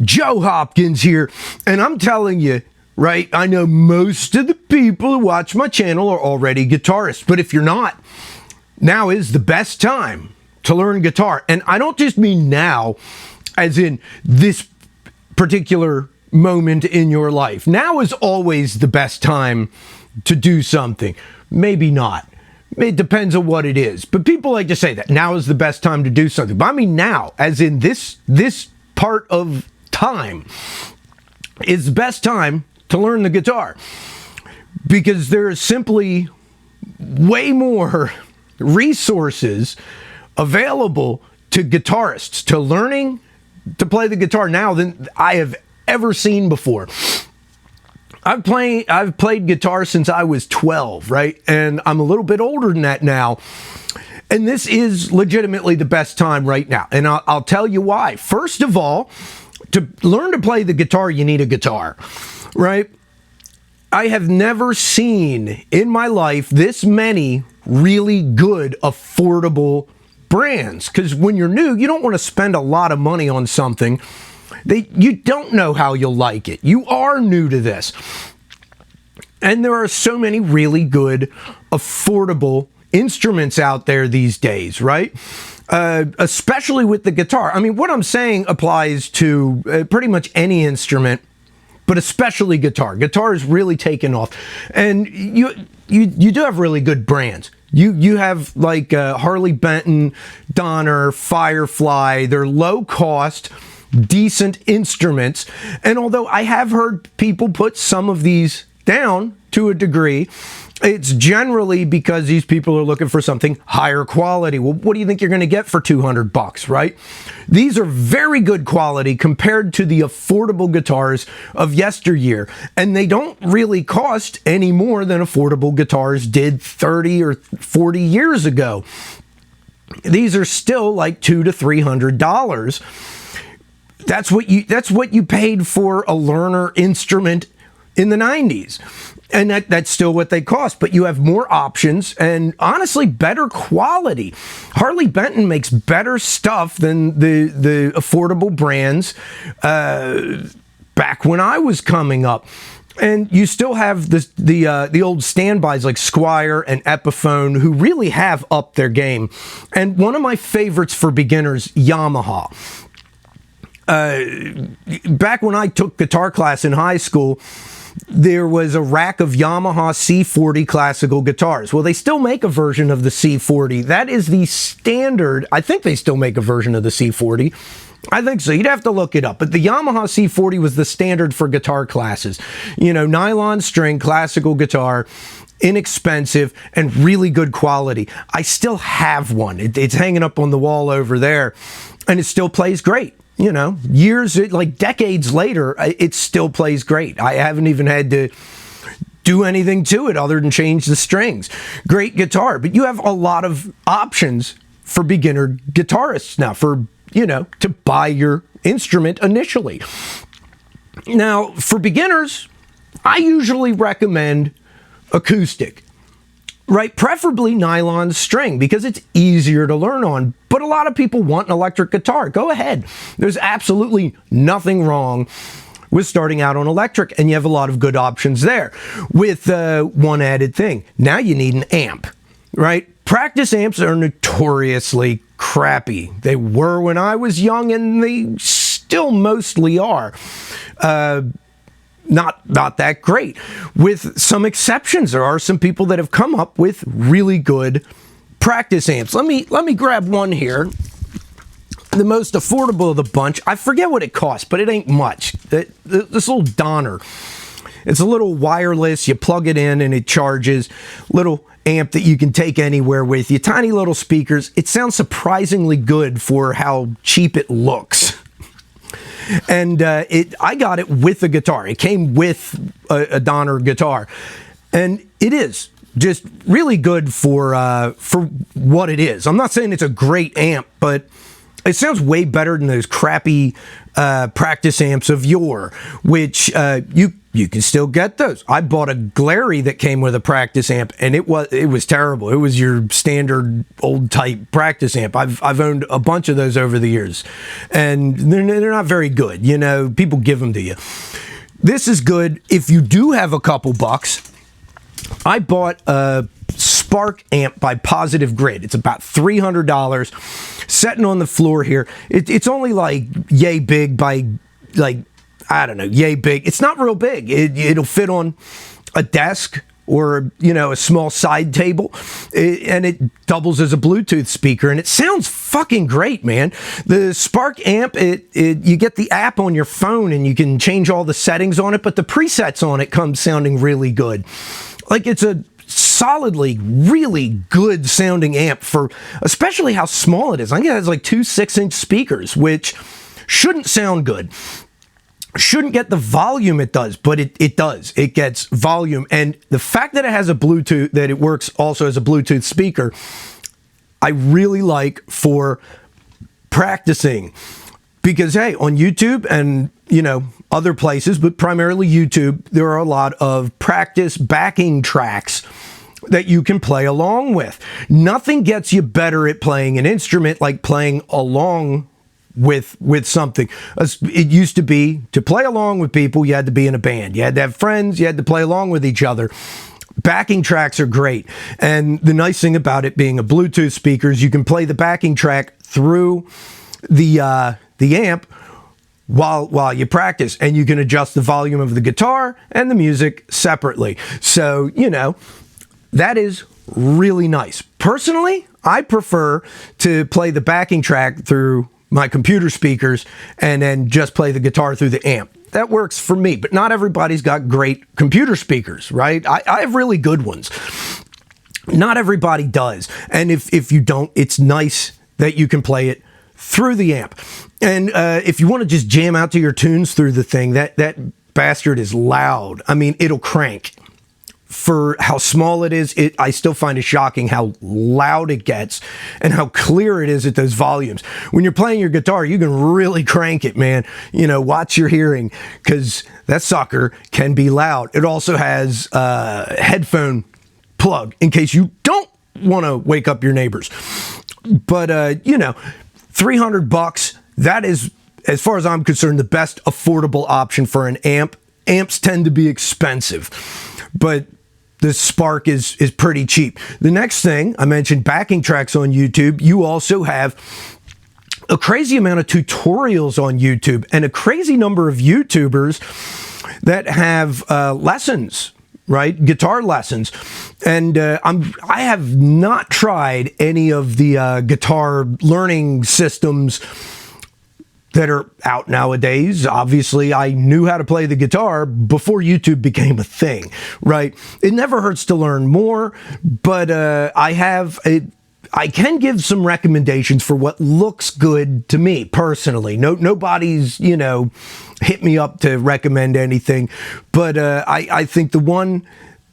Joe Hopkins here, and I'm telling you, right, I know most of the people who watch my channel are already guitarists, but if you're not, now is the best time to learn guitar. And I don't just mean now, as in this particular moment in your life. Now is always the best time to do something. Maybe not. It depends on what it is. But people like to say that now is the best time to do something. But I mean now, as in this part of time is the best time to learn the guitar, because there is simply way more resources available to guitarists, to learning to play the guitar now than I have ever seen before. I've played guitar since I was 12, right? And I'm a little bit older than that now. And this is legitimately the best time right now. And I'll tell you why. First of all, to learn to play the guitar, you need a guitar, right? I have never seen in my life this many really good, affordable brands. Because when you're new, you don't want to spend a lot of money on something you don't know how you'll like it. You are new to this. And there are so many really good, affordable instruments out there these days, right? Especially with the guitar. I mean, what I'm saying applies to pretty much any instrument, but especially guitar. Guitar is really taken off. And you do have really good brands. You have like Harley Benton, Donner, Firefly. They're low cost, decent instruments. And although I have heard people put some of these down to a degree, it's generally because these people are looking for something higher quality. Well, what do you think you're going to get for $200, right? These are very good quality compared to the affordable guitars of yesteryear. And they don't really cost any more than affordable guitars did 30 or 40 years ago. These are still like $200 to $300. That's what you paid for a learner instrument in the 90s. And that's still what they cost, but you have more options and honestly better quality. Harley Benton makes better stuff than the affordable brands back when I was coming up. And you still have the old standbys like Squier and Epiphone, who really have upped their game. And one of my favorites for beginners, Yamaha. Back when I took guitar class in high school, there was a rack of Yamaha C40 classical guitars. Well, they still make a version of the C40. That is the standard. I think they still make a version of the C40. I think so. You'd have to look it up. But the Yamaha C40 was the standard for guitar classes. You know, nylon string, classical guitar, inexpensive, and really good quality. I still have one. It's hanging up on the wall over there, and it still plays great. You know, years, like decades later, it still plays great. I haven't even had to do anything to it other than change the strings. Great guitar, but you have a lot of options for beginner guitarists now to buy your instrument initially. Now, for beginners, I usually recommend acoustic. Right, preferably nylon string, because it's easier to learn on. But a lot of people want an electric guitar. Go ahead. There's absolutely nothing wrong with starting out on electric, and you have a lot of good options there. With one added thing, now you need an amp, right? Practice amps are notoriously crappy. They were when I was young, and they still mostly are. Not that great. With some exceptions, there are some people that have come up with really good practice amps. Let me grab one here. The most affordable of the bunch. I forget what it costs, but it ain't much. This little Donner. It's a little wireless. You plug it in and it charges. Little amp that you can take anywhere with you. Tiny little speakers. It sounds surprisingly good for how cheap it looks. And I got it with a guitar. It came with a Donner guitar, and it is just really good for what it is. I'm not saying it's a great amp, but it sounds way better than those crappy practice amps of yore, which you You can still get those. I bought a Glary that came with a practice amp, and it was terrible. It was your standard old type practice amp. I've owned a bunch of those over the years, and they're not very good. You know, people give them to you. This is good if you do have a couple bucks. I bought a Spark amp by Positive Grid. It's about $300, sitting on the floor here. It's only like yay big by like, I don't know, yay big. It's not real big. It'll fit on a desk or, you know, a small side table, and it doubles as a Bluetooth speaker, and it sounds fucking great, man. The Spark amp, you get the app on your phone, and you can change all the settings on it, but the presets on it come sounding really good. Like, it's a solidly really good sounding amp for especially how small it is. I think it has like two 6-inch speakers, which shouldn't sound good. Shouldn't get the volume it does, but it does. It gets volume, and the fact that it has a Bluetooth, that it works also as a Bluetooth speaker, I really like for practicing. Because, hey, on YouTube and, you know, other places, but primarily YouTube, there are a lot of practice backing tracks that you can play along with. Nothing gets you better at playing an instrument like playing along with something. It used to be, to play along with people, you had to be in a band. You had to have friends, you had to play along with each other. Backing tracks are great. And the nice thing about it being a Bluetooth speaker is you can play the backing track through the amp while you practice, and you can adjust the volume of the guitar and the music separately. So, you know, that is really nice. Personally, I prefer to play the backing track through my computer speakers and then just play the guitar through the amp. That works for me, but not everybody's got great computer speakers, right? I have really good ones. Not everybody does. And if you don't, it's nice that you can play it through the amp. And if you want to just jam out to your tunes through the thing, that bastard is loud. I mean, it'll crank. For how small it is, I still find it shocking how loud it gets and how clear it is at those volumes. When you're playing your guitar, you can really crank it, man. You know, watch your hearing, because that sucker can be loud. It also has a headphone plug in case you don't want to wake up your neighbors. But, you know, $300, that is, as far as I'm concerned, the best affordable option for an amp. Amps tend to be expensive, but the Spark is pretty cheap. The next thing, I mentioned backing tracks on YouTube. You also have a crazy amount of tutorials on YouTube and a crazy number of YouTubers that have lessons, right? Guitar lessons. And I have not tried any of the guitar learning systems that are out nowadays. Obviously, I knew how to play the guitar before YouTube became a thing, right? It never hurts to learn more, but I can give some recommendations for what looks good to me personally. Nobody's, you know, hit me up to recommend anything, but I think the one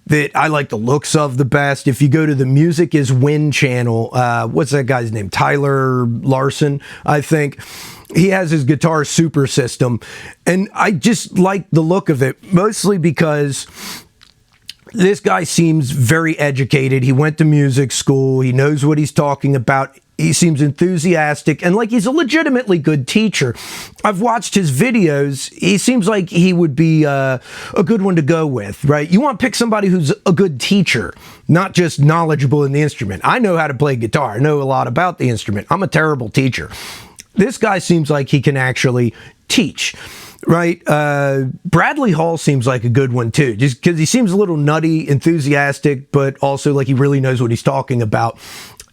that I like the looks of the best, if you go to the Music is Win channel, what's that guy's name? Tyler Larson, I think. He has his Guitar Super System, and I just like the look of it, mostly because this guy seems very educated. He went to music school. He knows what he's talking about. He seems enthusiastic and like he's a legitimately good teacher. I've watched his videos. He seems like he would be a good one to go with, right? You want to pick somebody who's a good teacher, not just knowledgeable in the instrument. I know how to play guitar. I know a lot about the instrument. I'm a terrible teacher. This guy seems like he can actually teach, right? Bradley Hall seems like a good one too, just because he seems a little nutty, enthusiastic, but also like he really knows what he's talking about.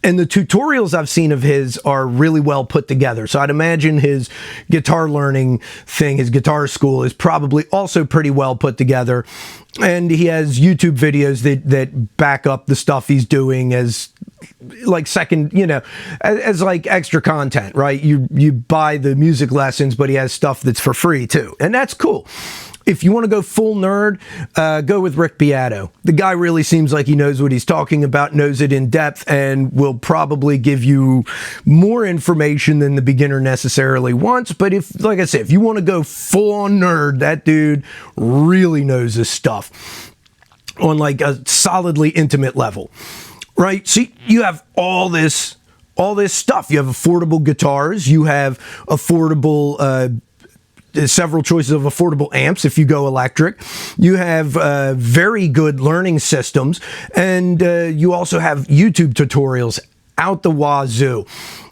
And the tutorials I've seen of his are really well put together. So I'd imagine his guitar learning thing, his guitar school, is probably also pretty well put together. And he has YouTube videos that back up the stuff he's doing as like second, you know, as like extra content, right? You buy the music lessons, but he has stuff that's for free too. And that's cool. if you want to go full nerd, go with Rick Beato. The guy really seems like he knows what he's talking about, knows it in depth, and will probably give you more information than the beginner necessarily wants. But if, like I said, if you want to go full on nerd, that dude really knows his stuff on like a solidly intimate level, right? See, you have all this stuff. You have affordable guitars. You have affordable several choices of affordable amps if you go electric. You have very good learning systems, and you also have YouTube tutorials out the wazoo.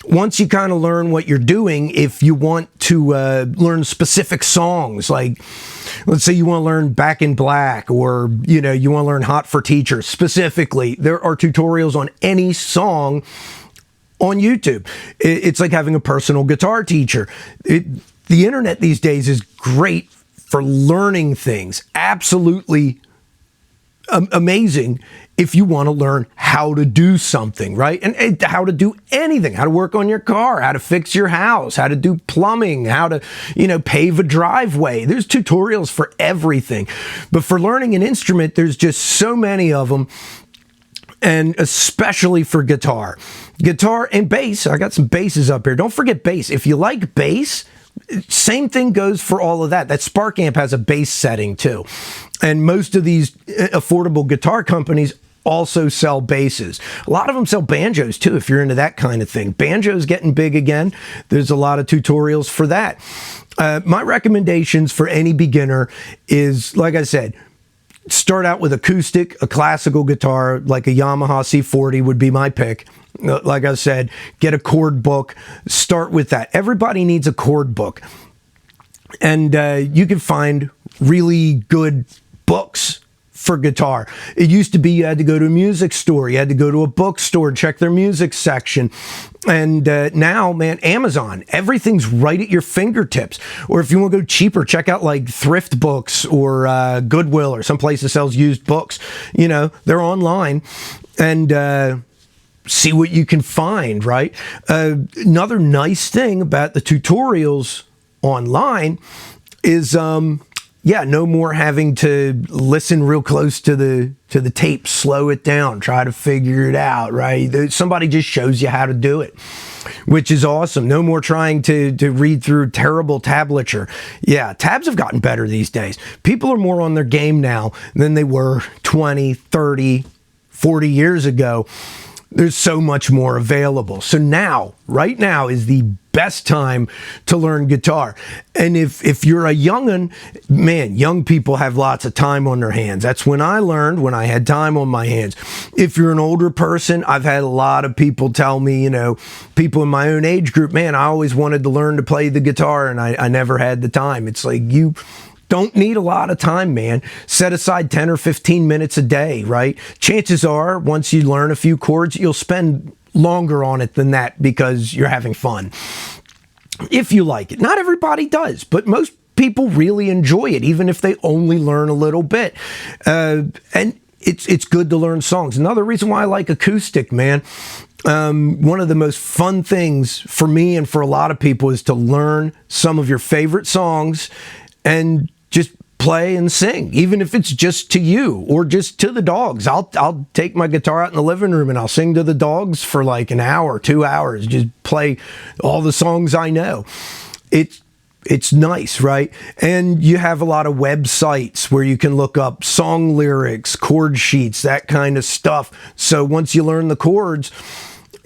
Once you kind of learn what you're doing, if you want to learn specific songs, like let's say you want to learn Back in Black, or you want to learn Hot for Teachers specifically, there are tutorials on any song on YouTube. It's like having a personal guitar teacher. The internet these days is great for learning things. Absolutely amazing if you want to learn how to do something, right? And how to do anything, how to work on your car, how to fix your house, how to do plumbing, how to, pave a driveway. There's tutorials for everything. But for learning an instrument, there's just so many of them. And especially for guitar and bass. I got some basses up here. Don't forget bass. If you like bass, same thing goes for all of that. That Spark amp has a bass setting too. And most of these affordable guitar companies also sell basses. A lot of them sell banjos too, if you're into that kind of thing. Banjo's getting big again. There's a lot of tutorials for that. My recommendations for any beginner is, like I said, start out with acoustic, a classical guitar, like a Yamaha C40 would be my pick. Like I said, get a chord book, start with that. Everybody needs a chord book. And you can find really good books for guitar. It used to be you had to go to a music store, you had to go to a bookstore, check their music section. And now, man, Amazon, everything's right at your fingertips. Or if you want to go cheaper, check out like thrift books or Goodwill or some place that sells used books. They're online, and see what you can find, right? Another nice thing about the tutorials online is no more having to listen real close to the tape, slow it down, try to figure it out, right? Somebody just shows you how to do it, which is awesome. No more trying to read through terrible tablature. Yeah, tabs have gotten better these days. People are more on their game now than they were 20, 30, 40 years ago. There's so much more available. So right now is the best time to learn guitar. And if you're a young'un, man, young people have lots of time on their hands. That's when I learned, when I had time on my hands. If you're an older person, I've had a lot of people tell me, people in my own age group, man, I always wanted to learn to play the guitar and I never had the time. It's like, you don't need a lot of time, man. Set aside 10 or 15 minutes a day, right? Chances are, once you learn a few chords, you'll spend longer on it than that because you're having fun. If you like it. Not everybody does, but most people really enjoy it, even if they only learn a little bit. And it's good to learn songs. Another reason why I like acoustic, man. One of the most fun things for me and for a lot of people is to learn some of your favorite songs and just play and sing, even if it's just to you or just to the dogs. I'll take my guitar out in the living room and I'll sing to the dogs for like an hour, 2 hours, just play all the songs I know. It's nice, right? And you have a lot of websites where you can look up song lyrics, chord sheets, that kind of stuff. So once you learn the chords,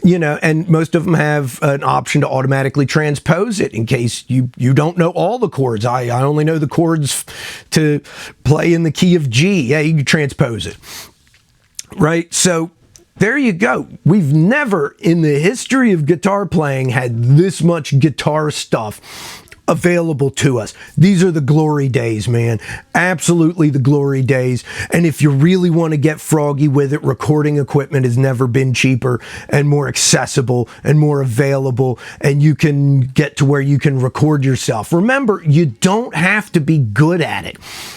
and most of them have an option to automatically transpose it in case you don't know all the chords. I only know the chords to play in the key of G. Yeah, you can transpose it. Right? So there you go. We've never in the history of guitar playing had this much guitar stuff available to us. These are the glory days, man. Absolutely the glory days. And if you really want to get froggy with it, recording equipment has never been cheaper and more accessible and more available, and you can get to where you can record yourself. Remember, you don't have to be good at it.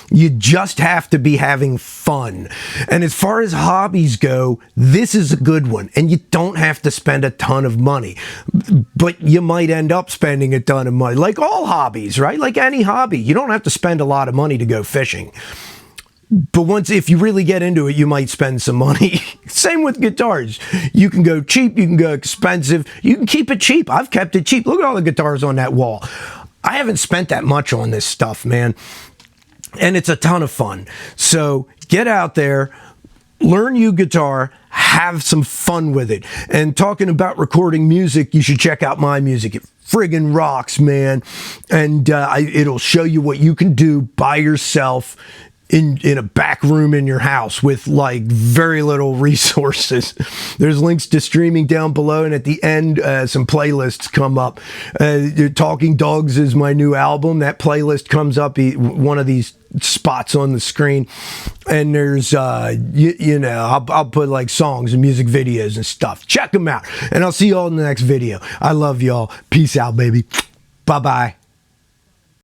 You just have to be having fun. And as far as hobbies go, this is a good one. And you don't have to spend a ton of money, but you might end up spending a ton of money. Like all all hobbies, right? Like any hobby, you don't have to spend a lot of money to go fishing. But if you really get into it, you might spend some money. Same with guitars. You can go cheap, you can go expensive, you can keep it cheap. I've kept it cheap. Look at all the guitars on that wall. I haven't spent that much on this stuff, man. And it's a ton of fun. So get out there, learn you guitar, have some fun with it. And talking about recording music, you should check out my music. It friggin' rocks, man. And it'll show you what you can do by yourself in a back room in your house with like very little resources. There's links to streaming down below, and at the end some playlists come up. Talking Dogs is my new album. That playlist comes up, one of these spots on the screen, and there's you know, I'll put like songs and music videos and stuff. Check them out, and I'll see you all in the next video. I love y'all. Peace out, baby. Bye bye.